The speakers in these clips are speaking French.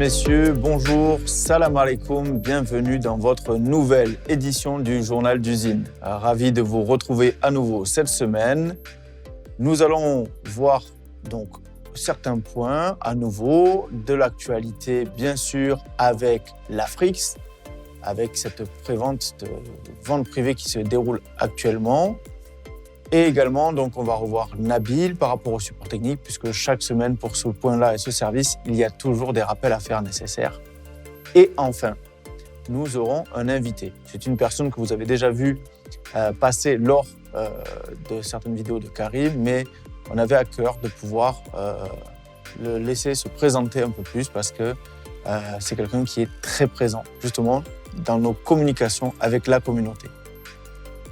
messieurs, bonjour, salam alaikum, bienvenue dans votre nouvelle édition du Journal d'usine. Ravi de vous retrouver à nouveau cette semaine. Nous allons voir donc certains points à nouveau de l'actualité, bien sûr, avec l'Afrix, avec cette prévente de vente privée qui se déroule actuellement. Et également, donc, on va revoir Nabil par rapport au support technique, puisque chaque semaine, pour ce point-là et ce service, il y a toujours des rappels à faire nécessaires. Et enfin, nous aurons un invité. C'est une personne que vous avez déjà vue passer lors de certaines vidéos de Karim, mais on avait à cœur de pouvoir le laisser se présenter un peu plus, parce que c'est quelqu'un qui est très présent, justement, dans nos communications avec la communauté.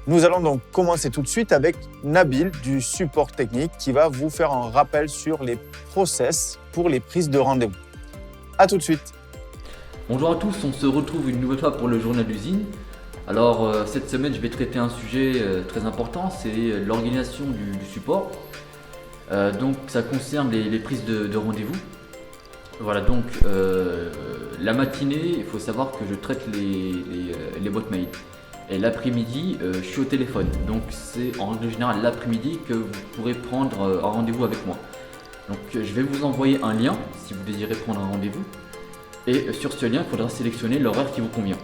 Nous allons donc commencer tout de suite avec Nabil du support technique qui va vous faire un rappel sur les process pour les prises de rendez-vous. A tout de suite. Bonjour à tous, on se retrouve une nouvelle fois pour le journal d'usine. Alors cette semaine je vais traiter un sujet très important, c'est l'organisation du support. Donc ça concerne les prises de rendez-vous. Voilà, donc la matinée, il faut savoir que je traite les boîtes mail. Et l'après-midi, je suis au téléphone. Donc c'est en règle générale l'après-midi que vous pourrez prendre un rendez-vous avec moi. Donc je vais vous envoyer un lien si vous désirez prendre un rendez-vous. Et sur ce lien, il faudra sélectionner l'horaire qui vous convient.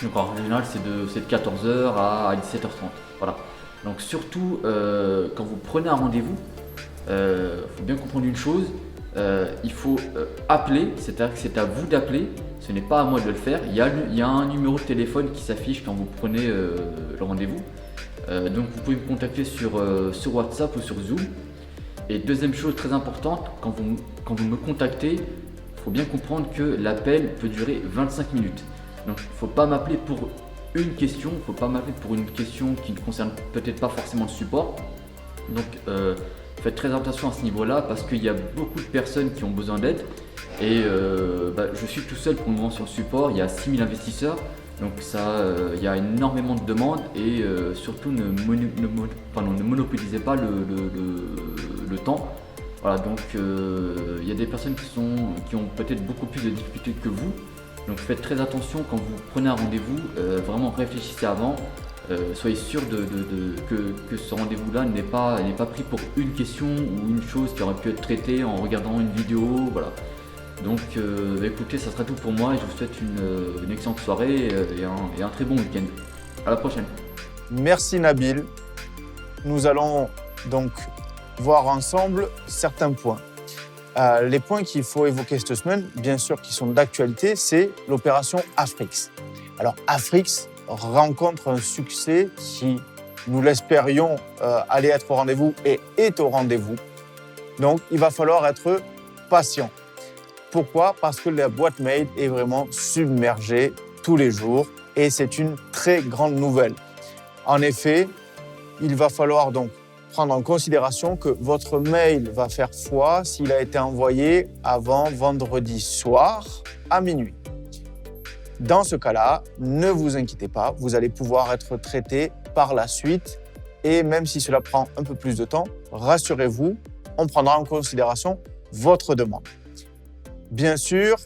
Donc en règle générale, c'est de 14h à 17h30. Voilà. Donc surtout, quand vous prenez un rendez-vous, faut bien comprendre une chose. Il faut appeler, c'est-à-dire que c'est à vous d'appeler, ce n'est pas à moi de le faire. Il y a un numéro de téléphone qui s'affiche quand vous prenez le rendez-vous. Donc vous pouvez me contacter sur WhatsApp ou sur Zoom. Et deuxième chose très importante, quand vous me contactez, il faut bien comprendre que l'appel peut durer 25 minutes. Donc il ne faut pas m'appeler pour une question, il ne faut pas m'appeler pour une question qui ne concerne peut-être pas forcément le support. Donc faites très attention à ce niveau-là parce qu'il y a beaucoup de personnes qui ont besoin d'aide et je suis tout seul pour le moment sur le support, il y a 6000 investisseurs, donc il y a énormément de demandes et surtout ne monopolisez pas le temps. Voilà, donc il y a des personnes qui ont peut-être beaucoup plus de difficultés que vous, donc faites très attention quand vous prenez un rendez-vous, vraiment réfléchissez avant. Soyez sûr que ce rendez-vous-là n'est pas pris pour une question ou une chose qui aurait pu être traitée en regardant une vidéo. Voilà. Donc écoutez, ça sera tout pour moi et je vous souhaite une excellente soirée et un très bon week-end. À la prochaine. Merci Nabil. Nous allons donc voir ensemble certains points. Les points qu'il faut évoquer cette semaine, bien sûr qui sont d'actualité, c'est l'opération Afrix. Alors Afrix rencontre un succès qui, nous l'espérions, allait être au rendez-vous et est au rendez-vous. Donc, il va falloir être patient. Pourquoi ? Parce que la boîte mail est vraiment submergée tous les jours et c'est une très grande nouvelle. En effet, il va falloir donc prendre en considération que votre mail va faire foi s'il a été envoyé avant vendredi soir à minuit. Dans ce cas-là, ne vous inquiétez pas, vous allez pouvoir être traité par la suite et même si cela prend un peu plus de temps, rassurez-vous, on prendra en considération votre demande. Bien sûr,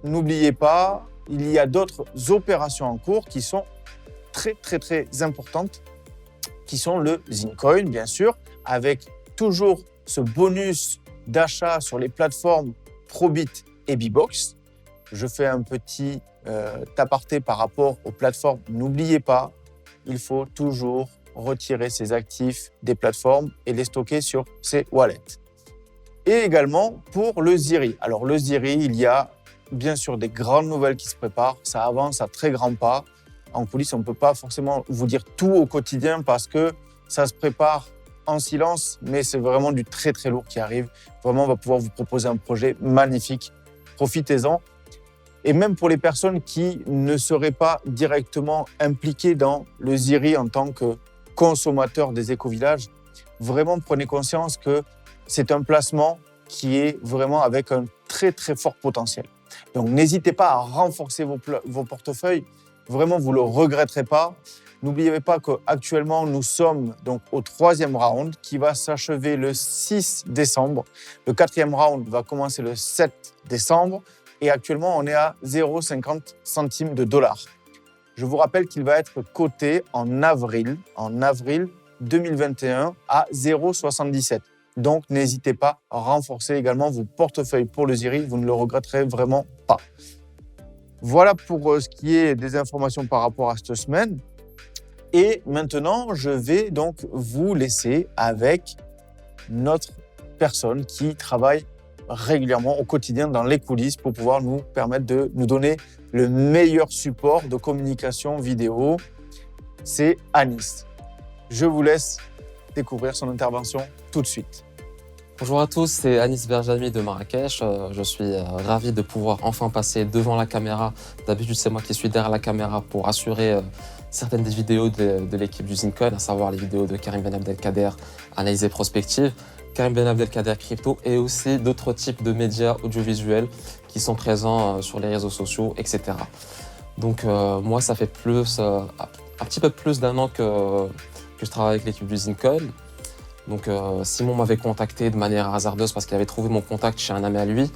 n'oubliez pas, il y a d'autres opérations en cours qui sont très importantes, qui sont le Zincoin, bien sûr, avec toujours ce bonus d'achat sur les plateformes Probit et Bbox. Je fais un petit aparté par rapport aux plateformes. N'oubliez pas, il faut toujours retirer ses actifs des plateformes et les stocker sur ses wallets. Et également pour le Ziri. Alors le Ziri, il y a bien sûr des grandes nouvelles qui se préparent. Ça avance à très grands pas. En coulisses, on ne peut pas forcément vous dire tout au quotidien parce que ça se prépare en silence, mais c'est vraiment du très lourd qui arrive. Vraiment, on va pouvoir vous proposer un projet magnifique. Profitez-en. Et même pour les personnes qui ne seraient pas directement impliquées dans le Ziri en tant que consommateurs des écovillages, vraiment prenez conscience que c'est un placement qui est vraiment avec un très fort potentiel. Donc n'hésitez pas à renforcer vos portefeuilles, vraiment vous ne le regretterez pas. N'oubliez pas qu'actuellement nous sommes donc au 3e round qui va s'achever le 6 décembre. Le 4e round va commencer le 7 décembre. et actuellement on est à 0,50 centimes de dollar. Je vous rappelle qu'il va être coté en avril 2021 à 0,77. Donc n'hésitez pas à renforcer également vos portefeuilles pour le ZIRI, vous ne le regretterez vraiment pas. Voilà pour ce qui est des informations par rapport à cette semaine. Et maintenant, je vais donc vous laisser avec notre personne qui travaille régulièrement au quotidien dans les coulisses pour pouvoir nous permettre de nous donner le meilleur support de communication vidéo. C'est Anis. Je vous laisse découvrir son intervention tout de suite. Bonjour à tous, c'est Anis Berjami de Marrakech. Je suis ravi de pouvoir enfin passer devant la caméra. D'habitude, c'est moi qui suis derrière la caméra pour assurer certaines des vidéos de l'équipe du Zincon, à savoir les vidéos de Karim Ben Abdelkader, analyse et prospective, Karim Ben Abdelkader crypto et aussi d'autres types de médias audiovisuels qui sont présents sur les réseaux sociaux, etc. Donc moi, ça fait un petit peu plus d'un an que je travaille avec l'équipe du Zincon. Donc Simon m'avait contacté de manière hasardeuse parce qu'il avait trouvé mon contact chez un ami à lui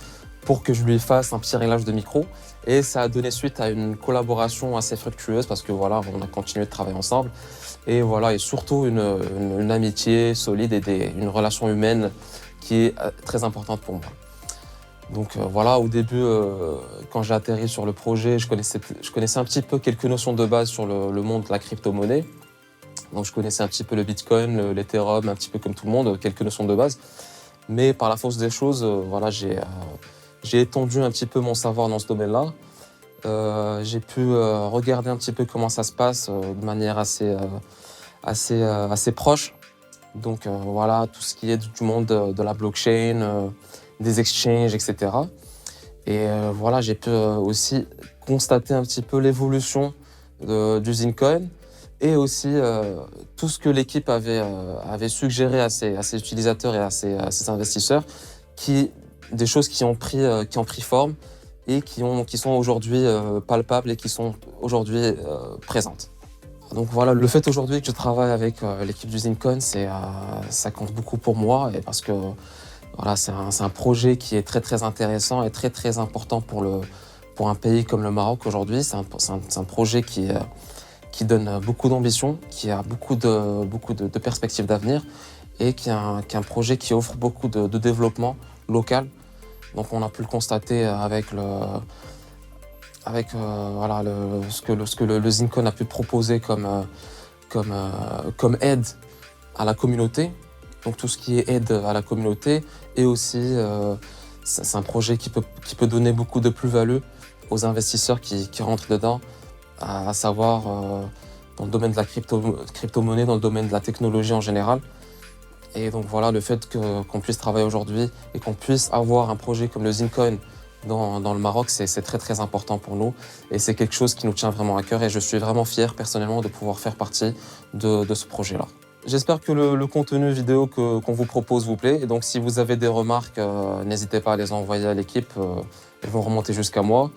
pour que je lui fasse un petit réglage de micro. Et ça a donné suite à une collaboration assez fructueuse parce que voilà, on a continué de travailler ensemble. Et voilà, et surtout une amitié solide et une relation humaine qui est très importante pour moi. Donc voilà, au début, quand j'ai atterri sur le projet, je connaissais un petit peu quelques notions de base sur le monde de la crypto-monnaie. Donc je connaissais un petit peu le Bitcoin, l'Ethereum, un petit peu comme tout le monde, quelques notions de base. Mais par la force des choses, voilà, j'ai étendu un petit peu mon savoir dans ce domaine-là. J'ai pu regarder un petit peu comment ça se passe de manière assez proche. Donc voilà, tout ce qui est du monde de la blockchain, des exchanges, etc. Et voilà, j'ai pu aussi constater un petit peu l'évolution du Zincon et aussi tout ce que l'équipe avait suggéré à ses utilisateurs et à ses investisseurs, des choses qui ont pris forme et qui sont aujourd'hui palpables et qui sont aujourd'hui présentes. Donc voilà, le fait aujourd'hui que je travaille avec l'équipe du Zincon, ça compte beaucoup pour moi et parce que voilà, c'est un projet qui est très très intéressant et très très important pour un pays comme le Maroc aujourd'hui. C'est un projet qui donne beaucoup d'ambition, qui a beaucoup de perspectives d'avenir et qui est un projet qui offre beaucoup de développement local. Donc on a pu le constater avec ce que le Zincon a pu proposer comme aide à la communauté. Donc tout ce qui est aide à la communauté et aussi c'est un projet qui peut donner beaucoup de plus-value aux investisseurs qui rentrent dedans, à savoir dans le domaine de la crypto-monnaie, dans le domaine de la technologie en général. Et donc voilà, le fait qu'on puisse travailler aujourd'hui et qu'on puisse avoir un projet comme le Zincon dans le Maroc, c'est très très important pour nous et c'est quelque chose qui nous tient vraiment à cœur et je suis vraiment fier personnellement de pouvoir faire partie de ce projet-là. J'espère que le contenu vidéo qu'on vous propose vous plaît et donc si vous avez des remarques, n'hésitez pas à les envoyer à l'équipe, elles vont remonter jusqu'à moi.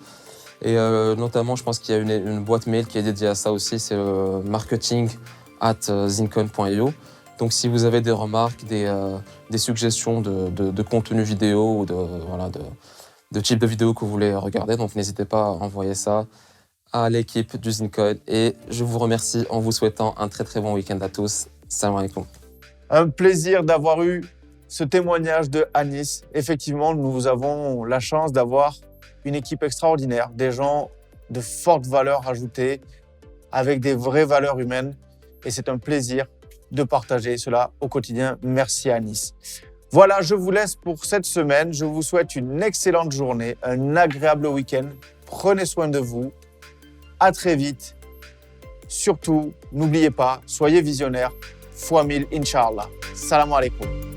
Et notamment, je pense qu'il y a une boîte mail qui est dédiée à ça aussi, c'est marketing@zincon.io. Donc si vous avez des remarques, des suggestions de contenu vidéo ou de type de vidéo que vous voulez regarder, donc n'hésitez pas à envoyer ça à l'équipe du Zincon. Et je vous remercie en vous souhaitant un très très bon week-end à tous. Salam alaikum. Un plaisir d'avoir eu ce témoignage de Anis. Effectivement, nous avons la chance d'avoir une équipe extraordinaire, des gens de forte valeur ajoutée, avec des vraies valeurs humaines. Et c'est un plaisir de partager cela au quotidien. Merci Anis. Voilà, je vous laisse pour cette semaine. Je vous souhaite une excellente journée, un agréable week-end. Prenez soin de vous. À très vite. Surtout, n'oubliez pas, soyez visionnaires. Fois 1000, Inch'Allah. Salam alaikum.